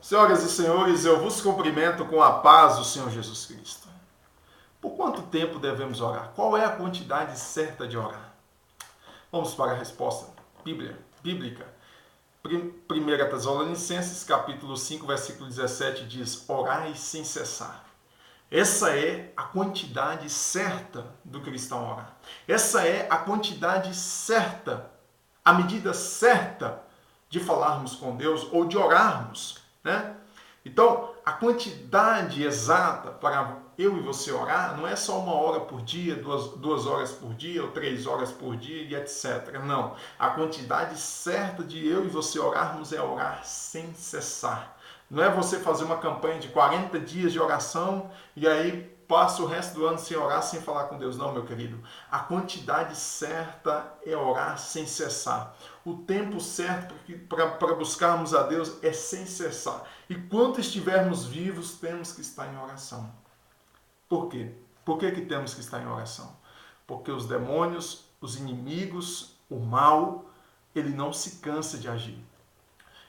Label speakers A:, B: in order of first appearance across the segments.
A: Senhoras e senhores, eu vos cumprimento com a paz do Senhor Jesus Cristo. Por quanto tempo devemos orar? Qual é a quantidade certa de orar? Vamos para a resposta bíblica. 1 Tessalonicenses, capítulo 5, versículo 17, diz: orai sem cessar. Essa é a quantidade certa do cristão orar. Essa é a quantidade certa, a medida certa de falarmos com Deus ou de orarmos, né? Então, a quantidade exata para eu e você orar não é só 1 hora por dia, 2 horas por dia, ou 3 horas por dia e etc. Não. A quantidade certa de eu e você orarmos é orar sem cessar. Não é você fazer uma campanha de 40 dias de oração e aí passa o resto do ano sem orar, sem falar com Deus. Não, meu querido. A quantidade certa é orar sem cessar. O tempo certo para buscarmos a Deus é sem cessar. E quando estivermos vivos, temos que estar em oração. Por quê? Por que temos que estar em oração? Porque os demônios, os inimigos, o mal, ele não se cansa de agir.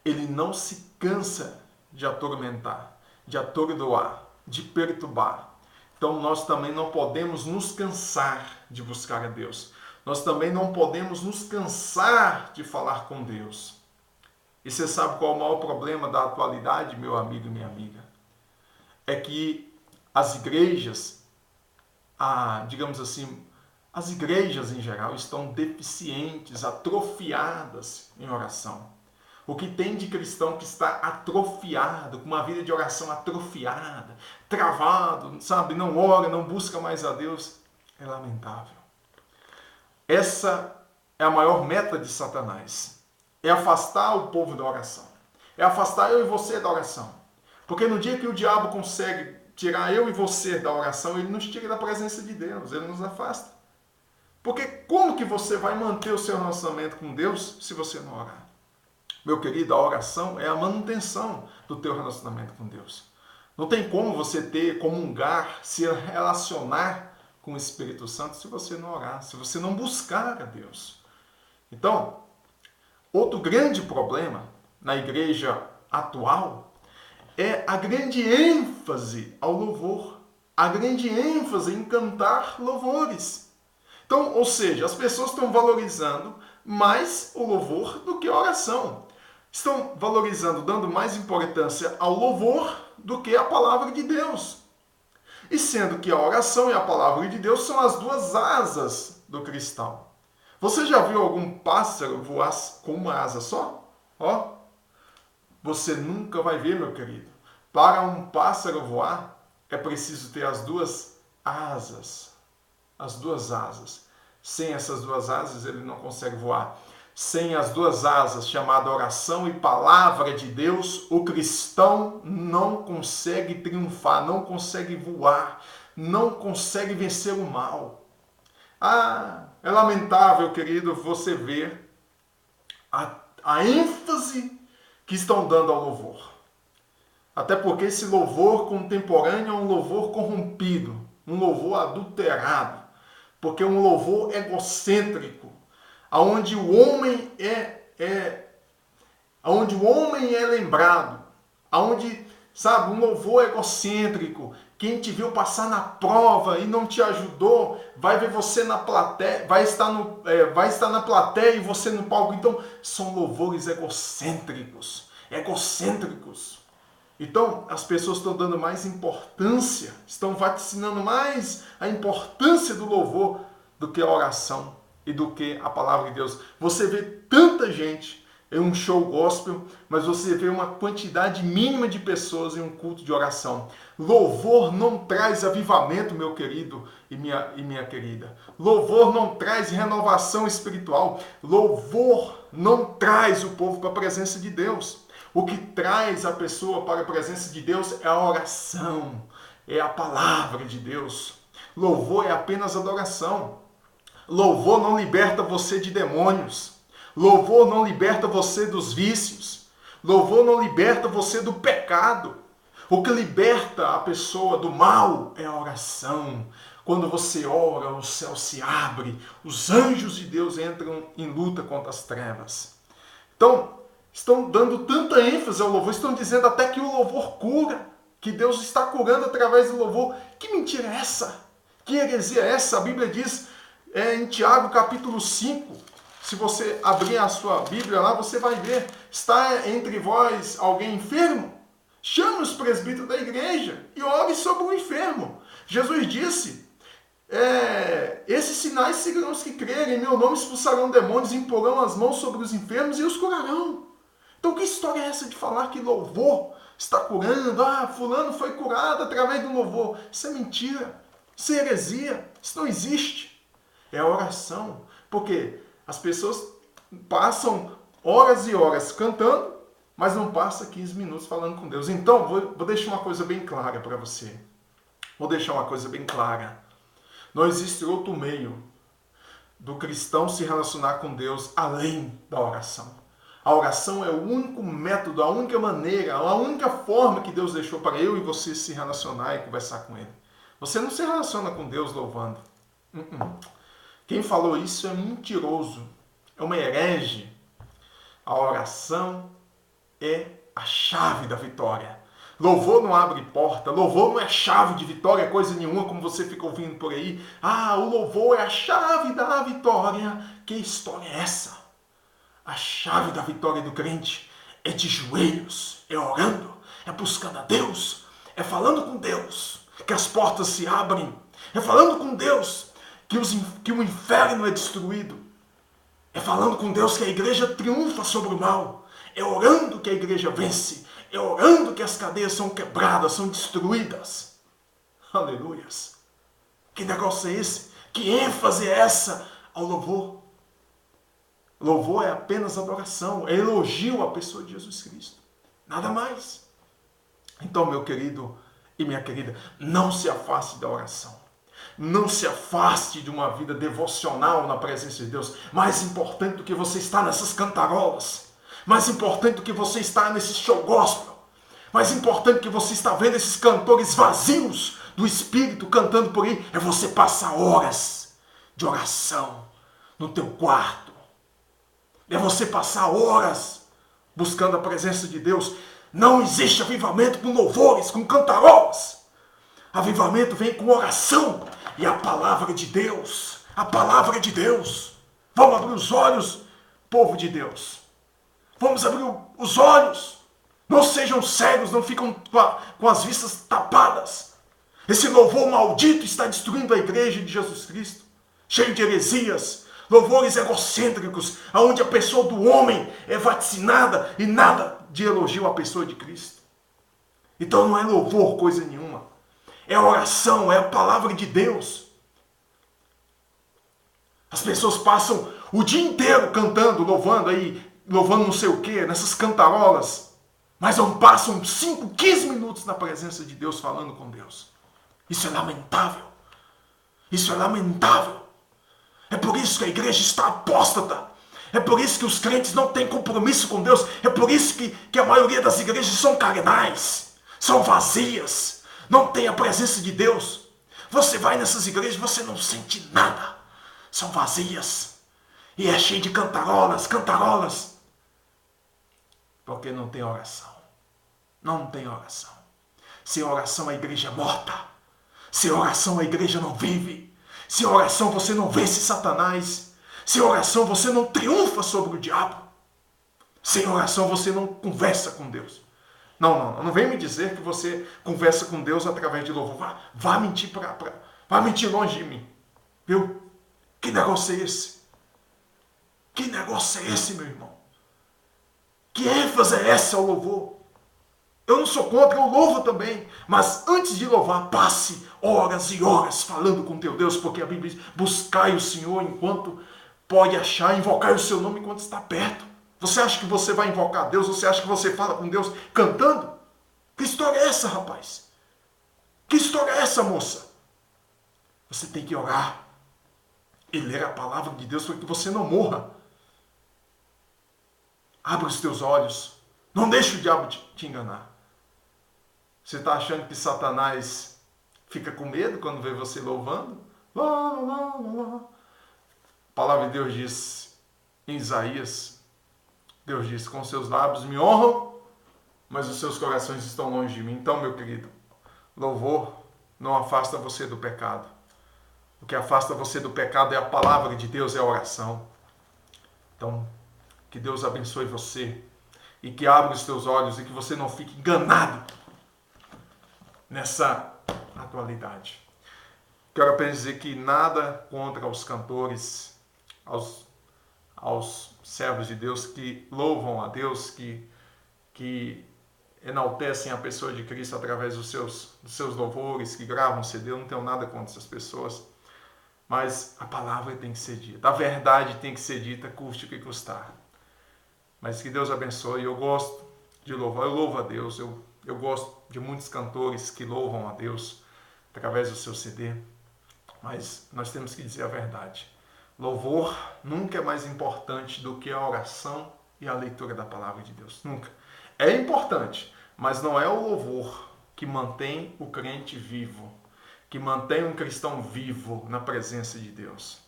A: Ele não se cansa de atormentar, de atordoar, de perturbar. Então nós também não podemos nos cansar de buscar a Deus. Nós também não podemos nos cansar de falar com Deus. E você sabe qual é o maior problema da atualidade, meu amigo e minha amiga? É que as igrejas, digamos assim, as igrejas em geral estão deficientes, atrofiadas em oração. O que tem de cristão que está atrofiado, com uma vida de oração atrofiada, travado, sabe, não ora, não busca mais a Deus, é lamentável. Essa é a maior meta de Satanás. É afastar o povo da oração. É afastar eu e você da oração. Porque no dia que o diabo consegue tirar eu e você da oração, ele nos tira da presença de Deus, ele nos afasta. Porque como que você vai manter o seu relacionamento com Deus se você não orar? Meu querido, a oração é a manutenção do teu relacionamento com Deus. Não tem como você comungar, se relacionar com o Espírito Santo se você não orar, se você não buscar a Deus. Então, outro grande problema na igreja atual é a grande ênfase ao louvor, a grande ênfase em cantar louvores. Então, ou seja, as pessoas estão valorizando mais o louvor do que a oração. Estão valorizando, dando mais importância ao louvor do que a palavra de Deus. E sendo que a oração e a palavra de Deus são as duas asas do cristão. Você já viu algum pássaro voar com uma asa só? Ó, você nunca vai ver, meu querido. Para um pássaro voar, é preciso ter as duas asas. As duas asas. Sem essas duas asas, ele não consegue voar. Sem as duas asas, chamada oração e palavra de Deus, o cristão não consegue triunfar, não consegue voar, não consegue vencer o mal. É lamentável, querido, você ver a ênfase que estão dando ao louvor. Até porque esse louvor contemporâneo é um louvor corrompido, um louvor adulterado, porque é um louvor egocêntrico, onde o homem é lembrado, onde, sabe, um louvor egocêntrico. Quem te viu passar na prova e não te ajudou, vai ver você na plateia, vai estar na plateia e você no palco. Então, são louvores egocêntricos. Então, as pessoas estão dando mais importância, estão vaticinando mais a importância do louvor do que a oração e do que a palavra de Deus. Você vê tanta gente em um show gospel, mas você vê uma quantidade mínima de pessoas em um culto de oração. Louvor não traz avivamento, meu querido e minha querida. Louvor não traz renovação espiritual. Louvor não traz o povo para a presença de Deus. O que traz a pessoa para a presença de Deus é a oração, é a palavra de Deus. Louvor é apenas adoração. Louvor não liberta você de demônios. Louvor não liberta você dos vícios. Louvor não liberta você do pecado. O que liberta a pessoa do mal é a oração. Quando você ora, o céu se abre, os anjos de Deus entram em luta contra as trevas. Então, estão dando tanta ênfase ao louvor, estão dizendo até que o louvor cura, que Deus está curando através do louvor. Que mentira é essa? Que heresia é essa? A Bíblia diz em Tiago capítulo 5, se você abrir a sua Bíblia lá, você vai ver, está entre vós alguém enfermo? Chame os presbíteros da igreja e ore sobre o enfermo. Jesus disse, esses sinais seguirão os que crerem, em meu nome expulsarão demônios, imporão as mãos sobre os enfermos e os curarão. Então que história é essa de falar que louvor está curando? Fulano foi curado através do louvor. Isso é mentira, isso é heresia, isso não existe. É oração, porque as pessoas passam horas e horas cantando, mas não passa 15 minutos falando com Deus. Então, vou deixar uma coisa bem clara para você. Vou deixar uma coisa bem clara. Não existe outro meio do cristão se relacionar com Deus além da oração. A oração é o único método, a única maneira, a única forma que Deus deixou para eu e você se relacionar e conversar com Ele. Você não se relaciona com Deus louvando. Quem falou isso é mentiroso, é uma herege. A oração é a chave da vitória. Louvor não abre porta, louvor não é chave de vitória, coisa nenhuma, como você fica ouvindo por aí. O louvor é a chave da vitória. Que história é essa? A chave da vitória do crente é de joelhos, é orando, é buscando a Deus, é falando com Deus, que as portas se abrem, é falando com Deus que o inferno é destruído, é falando com Deus que a igreja triunfa sobre o mal, é orando que a igreja vence, é orando que as cadeias são quebradas, são destruídas. Aleluias! Que negócio é esse? Que ênfase é essa ao louvor? Louvor é apenas adoração, é elogio à pessoa de Jesus Cristo. Nada mais. Então, meu querido e minha querida, não se afaste da oração. Não se afaste de uma vida devocional na presença de Deus. Mais importante do que você estar nessas cantarolas. Mais importante do que você estar nesse show gospel. Mais importante do que você estar vendo esses cantores vazios do Espírito cantando por aí. É você passar horas de oração no teu quarto. É você passar horas buscando a presença de Deus. Não existe avivamento com louvores, com cantarolas. Avivamento vem com oração e a palavra de Deus. A palavra de Deus. Vamos abrir os olhos, povo de Deus. Vamos abrir os olhos. Não sejam cegos, não ficam com as vistas tapadas. Esse louvor maldito está destruindo a igreja de Jesus Cristo. Cheio de heresias. Louvores egocêntricos, onde a pessoa do homem é vaticinada e nada de elogio à pessoa de Cristo. Então não é louvor coisa nenhuma. É oração, é a palavra de Deus. As pessoas passam o dia inteiro cantando, louvando não sei o que, nessas cantarolas, mas não passam 5, 15 minutos na presença de Deus falando com Deus. Isso é lamentável. Isso é lamentável. É por isso que a igreja está apóstata. É por isso que os crentes não têm compromisso com Deus. É por isso que a maioria das igrejas são carnais, são vazias, não tem a presença de Deus. Você vai nessas igrejas e você não sente nada. São vazias. E é cheio de cantarolas. Porque não tem oração. Não tem oração. Sem oração a igreja é morta. Sem oração a igreja não vive. Sem oração você não vence Satanás. Sem oração você não triunfa sobre o diabo. Sem oração você não conversa com Deus. Não vem me dizer que você conversa com Deus através de louvor. Vá mentir vá mentir longe de mim. Viu? Que negócio é esse? Que negócio é esse, meu irmão? Que ênfase é essa ao louvor? Eu não sou contra, eu louvo também. Mas antes de louvar, passe horas e horas falando com teu Deus, porque a Bíblia diz, buscai o Senhor enquanto pode achar, invocai o seu nome enquanto está perto. Você acha que você vai invocar Deus? Você acha que você fala com Deus cantando? Que história é essa, rapaz? Que história é essa, moça? Você tem que orar e ler a palavra de Deus para que você não morra. Abra os teus olhos. Não deixe o diabo te enganar. Você está achando que Satanás fica com medo quando vê você louvando? Lá, lá, lá, lá. A palavra de Deus diz em Isaías, Deus diz, com seus lábios me honram, mas os seus corações estão longe de mim. Então, meu querido, louvor não afasta você do pecado. O que afasta você do pecado é a palavra de Deus, é a oração. Então, que Deus abençoe você e que abra os teus olhos e que você não fique enganado nessa atualidade. Quero apenas dizer que nada contra os cantores, aos servos de Deus que louvam a Deus, que enaltecem a pessoa de Cristo através dos seus louvores, que gravam CD. Eu não tenho nada contra essas pessoas. Mas a palavra tem que ser dita. A verdade tem que ser dita, custe o que custar. Mas que Deus abençoe. Eu gosto de louvar. Eu louvo a Deus. Eu gosto de muitos cantores que louvam a Deus através do seu CD. Mas nós temos que dizer a verdade. Louvor nunca é mais importante do que a oração e a leitura da palavra de Deus. Nunca. É importante, mas não é o louvor que mantém o crente vivo, que mantém um cristão vivo na presença de Deus.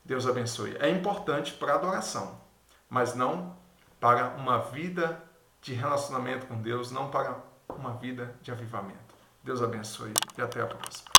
A: Deus abençoe. É importante para a adoração, mas não para uma vida de relacionamento com Deus, não para uma vida de avivamento. Deus abençoe e até a próxima.